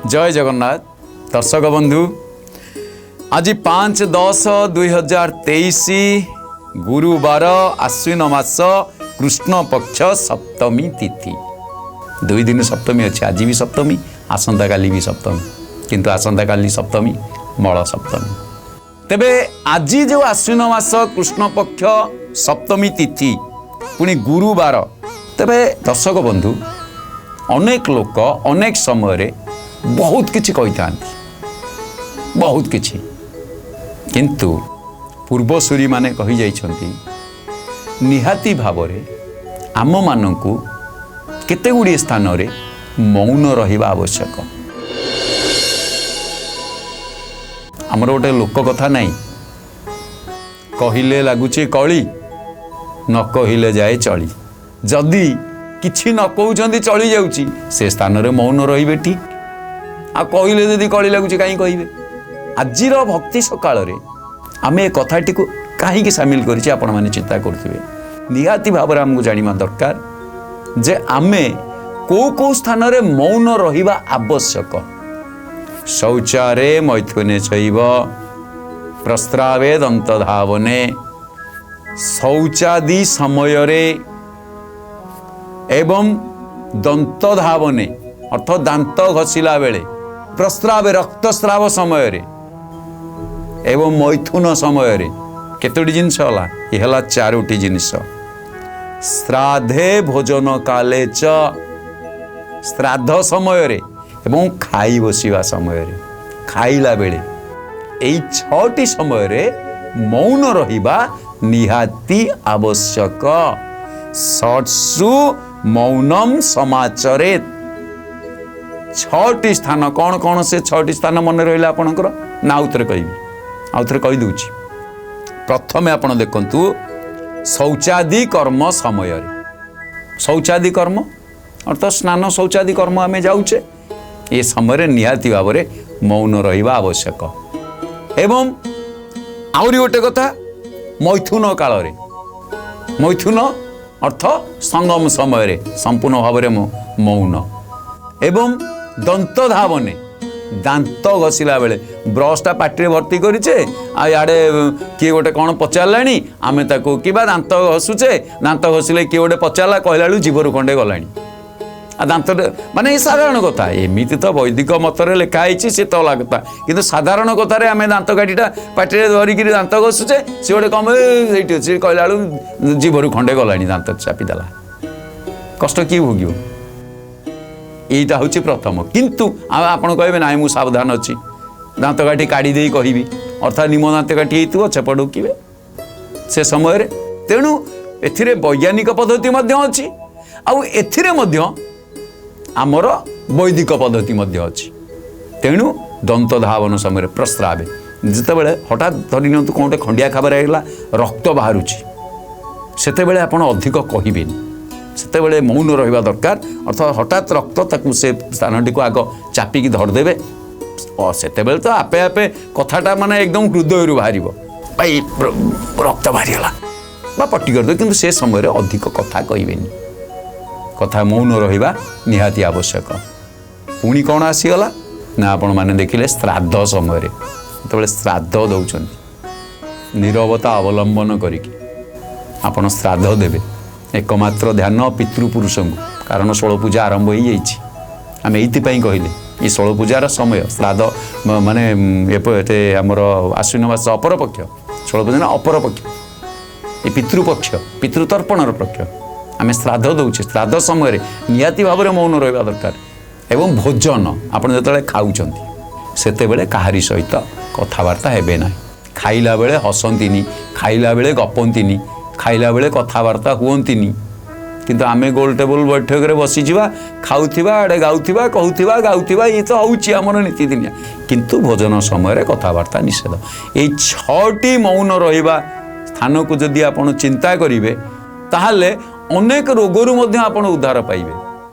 जय जगन्नाथ दर्शक बंधु आज 5-10-2023 गुरुवार आश्विन मास कृष्ण पक्ष सप्तमी तिथि 2 दिन सप्तमी अच्छी आज भी सप्तमी आसंता काली भी सप्तमी किंतु आसंता काली सप्तमी मल सप्तमी तेबे आज जो आश्विन मास कृष्ण पक्ष सप्तमी तिथि पुणी गुरुवार तेबे दर्शक बंधु अनेक लोक अनेक समय बहुत किछि कही था बहुत किछि किंतु पूर्वसूरी माने कही जाइछंती निहाती भावरे आम मानंकु केते गुडी स्थान रे मौन रहिबा आवश्यक। हमर गोटे लोक कथा नहीं कहिले लागुची कली न कहिले जाए चली जदि किछि न कहउछंती चली जाउची से स्थान रे मौन रहिबे ठीक आ कहले जदि कली लगुच कहीं कहे आजिर भक्ति सकाल आम ए कथाटी को कहीं सामिल कर चिंता करुवे निहाती भाव आमको जाना दरकार जे आमे को स्थान रे मौन रहिबा आवश्यक। शौचारे मैथुने चैव प्रस्रावे दंत धावने शौचादि समय एवं दंत धावने अर्थ दांत घसिला बेले प्रस्राव रक्तस्राव समय एवं मैथुन समय केतोटी जिनस होला ये हला 4टी जिनिस श्राद्धे भोजन काले च श्राद्ध समय एवं खाई बसिवा समय खाइला बेले एई 6टी समय मौन रहिबा निहाती आवश्यक। षट्सु मौनम समाचरेत 6टी स्थान कौन कौन से 6टी स्थान मन रहा आपणकर ना आउ थे कहि कहीदे प्रथमे आपण देखंतु शौचादि कर्म समय शौचादि कर्म अर्थात स्नान शौचादि कर्म आमे जाउचे ये समय निहाती भाव में मौन रहिबा आवश्यक। एवं आउरी गोटे कथा मैथुन काल मैथुन अर्थ संगम समय संपूर्ण भाव में मौन एवं दंत धावने दांत घसिला बेले ब्रशटा पाटी भर्ती करेचे आड़े किए गोटे कौन पचारा आम ताकू कि दांत घसुचे दांत घसिले किए गोटे पचारा कहला जीवर खंडे गला दांत माने साधारण कथा एमती तो वैदिक मतरे लिखाई सी तो अलग कथा कि साधारण कथार आम दांत काटीटा पाटी धरिक दांत घसुचे सी गोटे कम अच्छे कहला जीवर खंडे गला दांत चापिदेला कष्ट किए भोग यहीटा हूँ प्रथम किंतु आपड़ कहे ना मुझे सावधान अच्छी दांत काठी काढ़ी कहि अर्थात निम दांत काठी हो छेप ढुकिबे से समय तेणु एथिरे वैज्ञानिक पद्धति अच्छी आमर वैदिक पद्धति अच्छी तेणु दंत धावन समय प्रस्रावे जिते बड़े हठात धरी नि कौटे खंडिया खाबार रक्त बाहर से अधिक कहबेनि सेतेबेले मौन रहिबा दरकार अर्थात हठात रक्त ताकू से स्थानटी को आग चापिकी धरदेवे सेतेबेले तो आपे आपे कथाटा माने एकदम हृदय बाहर भाई रक्त बाहरीगला बा पट्टी करदे किंतु से समय अधिक कथा कहबेनि कथा मौन रहिबा निहाती आवश्यक। पुणी कौन आसीगला ना आपण माने देखिले श्राद्ध समय जेतेबेले श्राद्ध दउछन नीरवता अवलंबन करिकी आपण श्राद्ध देबे एकमात्र ध्यान पितृपुरुष को कारण षोल पूजा आरंभ हो जाइए आम ये कहले ये षोल पूजार समय श्राद्ध माने आमर आश्विन मास अपर पक्ष षोल पूजा अपर पक्ष ये पितृपक्ष पितृतर्पणर पक्ष आम श्राद्ध दौचे श्राद्ध समय निहाती भाव में मौन रहा दरकार। एवं भोजन आप जो खाऊँच से कहारी सहित कथबार्ता हेबे ना खाइला बेले हसंतीनी खाइला बेले गपंतीनी खाइला बेले कथबार्ता हुअंतीनी किंतु आमे गोल टेबल बैठक रे बसी जिबा खाउथिबा आडे गाउथिबा कहूथिबा गाउथिबा ये तो होउची हमर नीतिदिनिया किंतु भोजन समय रे कथबार्ता निषेध। ए 6टी मौन रहिबा स्थान को जदि आपण चिंता करिवे ताहाले अनेक रोगरु मध्ये आपण उद्धार पाइबे।